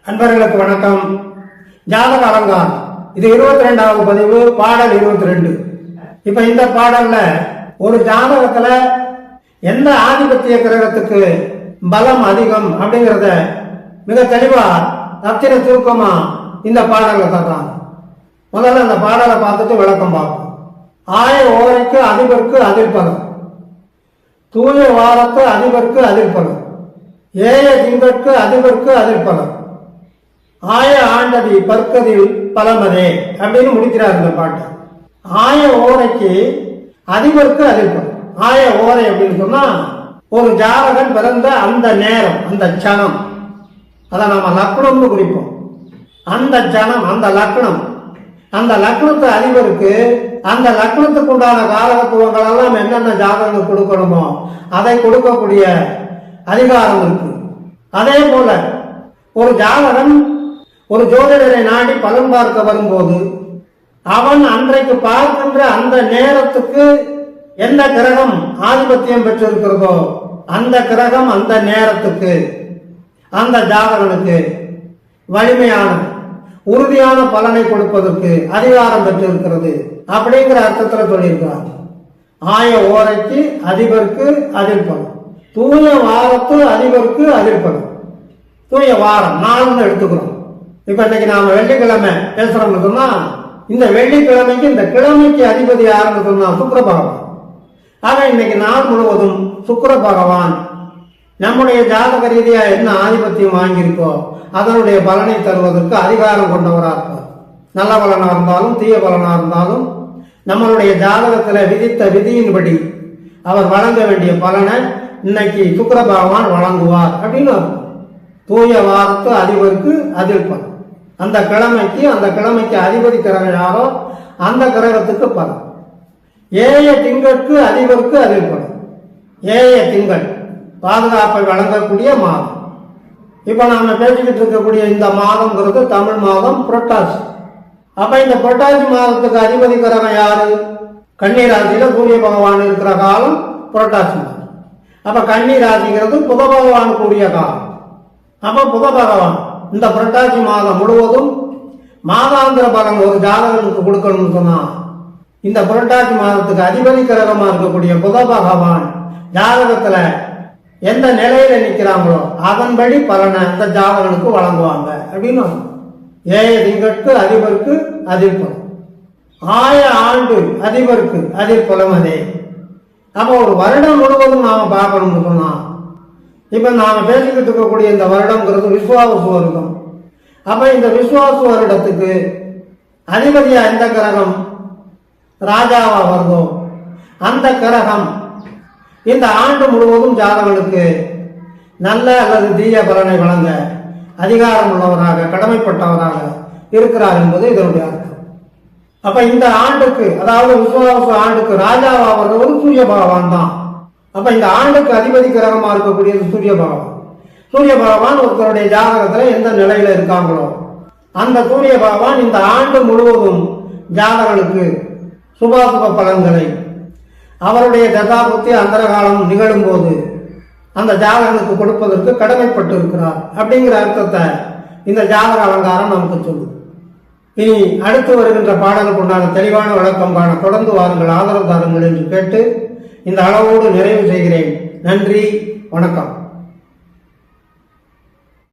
அன்பர்களுக்கு வணக்கம். ஜாதக அலங்காரம் இது 22வது பதிவு, பாடல் 22. இப்ப இந்த பாடல்ல ஒரு ஜாதகத்துல எந்த ஆதிபத்திய கிரகத்துக்கு பலம் அதிகம் அப்படிங்கிறத மிக தெளிவா ரத்தின சுருக்கமா இந்த பாடல்ல தர்றாங்க. முதல்ல அந்த பாடலை பார்த்துட்டு விளக்கம் பார்ப்போம். ஆய ஓரைக்கு அதிபருக்கு அதிர்பலம், தூய வாரத்து அதிபருக்கு அதிர்பலம், ஏய திங்கட்கு அதிபருக்கு அதிர்பலம், ஆய ஆண்டதி பற்கதில் பலமதே அப்படின்னு முடிக்கிறார் இந்த பாட்டு. ஆய ஓரைக்கு அதிபருக்கு அதிர்பலம். ஆய ஓரை அப்படின்னு சொன்னா ஒரு ஜாதகன் பிறந்த அந்த நேரம், அந்த சனம், அதை நாம லக்னம்னு குறிப்போம். அந்த ஜனம், அந்த லக்னம், அந்த லக்னத்து அதிபருக்கு அந்த லக்னத்துக்கு உண்டான காலகத்துவங்கள் எல்லாம் என்னென்ன ஜாதகங்கள் கொடுக்கணுமோ அதை கொடுக்கக்கூடிய அதிகாரம் இருக்கு. அதே போல ஒரு ஜாதகன் ஒரு ஜோதிடரை நாடி பலன் பார்க்க வரும்போது அவன் அன்றைக்கு பார்க்கின்ற அந்த நேரத்துக்கு எந்த கிரகம் ஆதிபத்தியம் பெற்றிருக்கிறதோ அந்த கிரகம் அந்த நேரத்துக்கு அந்த ஜாதகனுக்கு வலிமையான உறுதியான பலனை கொடுப்பதற்கு அதிகாரம் பெற்றிருக்கிறது அப்படிங்கிற அர்த்தத்தில் சொல்லியிருக்கிறார். ஆய ஓரைக்கு அதிபருக்கு அதிர்பலம், தூய வாரத்து அதிபருக்கு அதிர்பலம். தூய வாரம் நாள்னு எடுத்துக்கிறோம். இப்ப இன்னைக்கு நாம வெள்ளிக்கிழமை பேசுறோம்னு சொன்னா இந்த வெள்ளிக்கிழமைக்கு இந்த கிழமைக்கு அதிபதி யாருன்னு சொன்னா சுக்கிர பகவான். ஆக இன்னைக்கு நாள் முழுவதும் சுக்கிர பகவான் நம்முடைய ஜாதக ரீதியா என்ன ஆதிபத்தியம் வாங்கியிருக்கோ அதனுடைய பலனை தருவதற்கு அதிகாரம் கொண்டவராக இருப்பார். நல்ல பலனா இருந்தாலும் தீய பலனா இருந்தாலும் நம்மளுடைய ஜாதகத்துல விதித்த விதியின்படி அவர் வழங்க வேண்டிய பலனை இன்னைக்கு சுக்கிர பகவான் வழங்குவார் அப்படின்னு அர்த்தம். தூய வாரத்து அதிபருக்கு அதிர்பலம், அந்த கிழமைக்கு அதிபதி கிரகம் யாரோ அந்த கிரகத்துக்கு பலம். ஏய திங்கட்கு அதிபருக்கு அதிர்பலம். ஏய திங்கள் பாதுகாப்பை வழங்கக்கூடிய மாதம். இப்ப நாம பேசிக்கிட்டு இருக்கக்கூடிய இந்த மாதம்ங்கிறது தமிழ் மாதம் புரட்டாசி. அப்ப இந்த புரட்டாசி மாதத்துக்கு அதிபதி கிரகம் யாரு? கன்னி ராசியில சூரிய பகவான் இருக்கிற காலம் புரட்டாசி மாதம். அப்ப கன்னி ராசிங்கிறது புத பகவான் கூடிய காலம். அப்ப புத பகவான் இந்த புரட்டாசி மாதம் முழுவதும் மாதாந்திர பலன் ஒரு ஜாதகனுக்கு கொடுக்கணும்னு சொன்னா இந்த புரட்டாசி மாதத்துக்கு அதிபதி கிரகமா இருக்கக்கூடிய புத பகவான் ஜாதகத்துல எந்த நிலையில நிற்கிறாங்களோ அதன்படி பலனை அந்த ஜாதகனுக்கு வழங்குவாங்க அப்படின்னு. ஏய திங்கட்கு அதிபருக்கு அதிர்பலம், ஆய ஆண்டு அதிபருக்கு அதிர்பலம் அதே. அப்ப ஒரு வருடம் முழுவதும் நாம பார்க்கணும்னு சொன்னா இப்ப நாம பேசிக்கிட்டு இருக்கக்கூடிய இந்த வருடம்ங்கிறது விஸ்வாவசு வருடம். அப்ப இந்த விஸ்வாசு வருடத்துக்கு அதிபதியா எந்த கிரகம் ராஜாவா வருதோ அந்த கிரகம் இந்த ஆண்டு முழுவதும் ஜாதகனுக்கு நல்ல அல்லது தீய பலனை வழங்க அதிகாரம் உள்ளவராக கடமைப்பட்டவராக இருக்கிறார் என்பது இதனுடைய அர்த்தம். அப்ப இந்த ஆண்டுக்கு, அதாவது விஸ்வாச ஆண்டுக்கு ராஜாவா வர்றவர் சூரிய பகவான் தான். அப்ப இந்த ஆண்டுக்கு அதிபதி கிரகமா இருக்கக்கூடியது சூரிய பகவான். சூரிய பகவான் ஒருத்தருடைய ஜாதகத்துல எந்த நிலையில இருக்காங்களோ அந்த சூரிய பகவான் இந்த ஆண்டு முழுவதும் ஜாதகனுக்கு சுபாசுப பலன்களை அவருடைய தசாபுத்தி அந்தர காலம் நிகழும் போது அந்த ஜாதகனுக்கு கொடுப்பதற்கு கடமைப்பட்டு இருக்கிறார் அப்படிங்கிற அர்த்தத்தை இந்த ஜாதக அலங்காரம் நமக்கு சொல்லுது. இனி அடுத்து வருகின்ற பாடலுக்கு உண்டான தெளிவான விளக்கம் காண தொடர்ந்து வாருங்கள், ஆதரவு தாருங்கள் என்று கேட்டு இந்த அளவோடு நிறைவு செய்கிறேன். நன்றி, வணக்கம்.